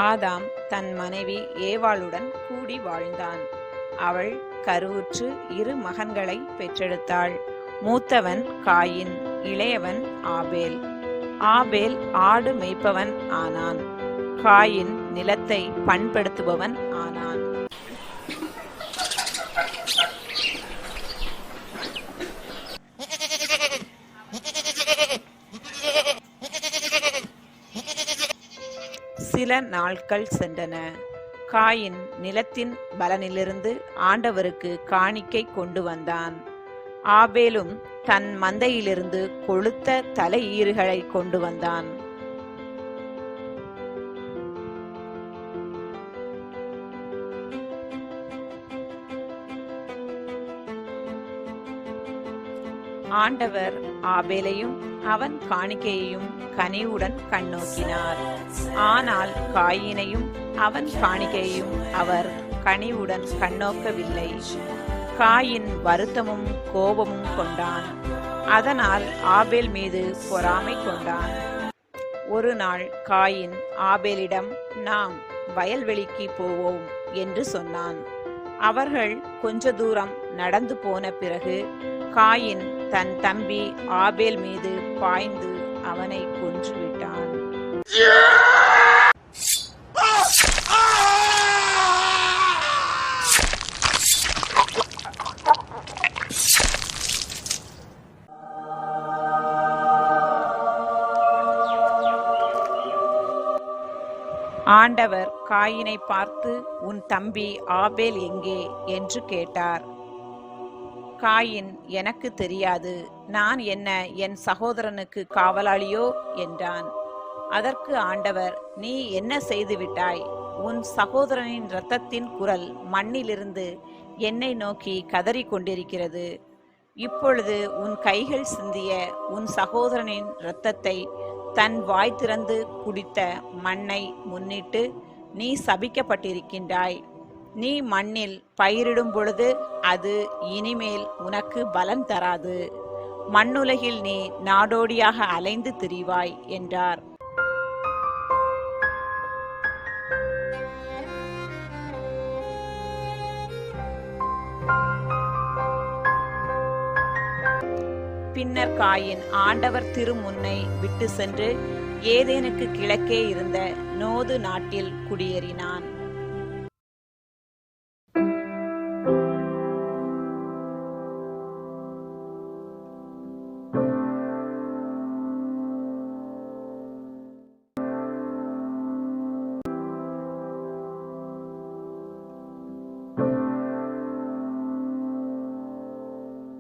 ஆதாம் தன் மனைவி ஏவாளுடன் கூடி வாழ்ந்தான். அவள் கருவுற்று 2 மகன்களை பெற்றெடுத்தாள். மூத்தவன் காயின், இளையவன் ஆபேல். ஆபேல் ஆடு மேய்ப்பவன் ஆனான். காயின் நிலத்தை பண்படுத்துபவன் ஆனான். சில நாட்கள் சென்றன. காயின் நிலத்தின் பலனிலிருந்து ஆண்டவருக்கு காணிக்கை கொண்டு வந்தான். ஆபேலும் தன் மந்தையிலிருந்து கொழுத்த தலையீறுகளை கொண்டு வந்தான். ஆண்டவர் ஆபேலையும் அவன் காணிக்கையையும் கனிவுடன் கண்ணோக்கினார். ஆனால் காயினையும் அவன் காணிக்கையையும் அவர் கனிவுடன் கண்ணோக்கவில்லை. காயின் வருத்தமும் கோபமும் கொண்டான். அதனால் ஆபேல் மீது பொறாமை கொண்டான். ஒரு நாள் காயின் ஆபேலிடம், நாம் வயல்வெளிக்கு போவோம் என்று சொன்னான். அவர்கள் கொஞ்ச தூரம் நடந்து போன பிறகு காயின் தன் தம்பி ஆபேல் மீது பாய்ந்து அவனை கொன்றுவிட்டான். ஆண்டவர் காயினை பார்த்து, உன் தம்பி ஆபேல் எங்கே என்று கேட்டார். காயின், எனக்கு தெரியாது, நான் என்ன என் சகோதரனுக்கு காவலாளியோ என்றான். அதற்கு ஆண்டவர், நீ என்ன செய்துவிட்டாய்? உன் சகோதரனின் இரத்தத்தின் குரல் மண்ணிலிருந்து என்னை நோக்கி கதறி கொண்டிருக்கிறது. இப்பொழுது உன் கைகள் சிந்திய உன் சகோதரனின் இரத்தத்தை தன் வாய் திறந்து குடித்த மண்ணை முன்னிட்டு நீ சபிக்கப்பட்டிருக்கின்றாய். நீ மண்ணில் பயிரிடும் பொழுது அது இனிமேல் உனக்கு பலன் தராது. மண்ணுலகில் நீ நாடோடியாக அலைந்து திரிவாய் என்றார். பின்னர் காயின் ஆண்டவர் திருமுன்னை விட்டு சென்று ஏதேனுக்கு கிழக்கே இருந்த நோது நாட்டில் குடியேறினான்.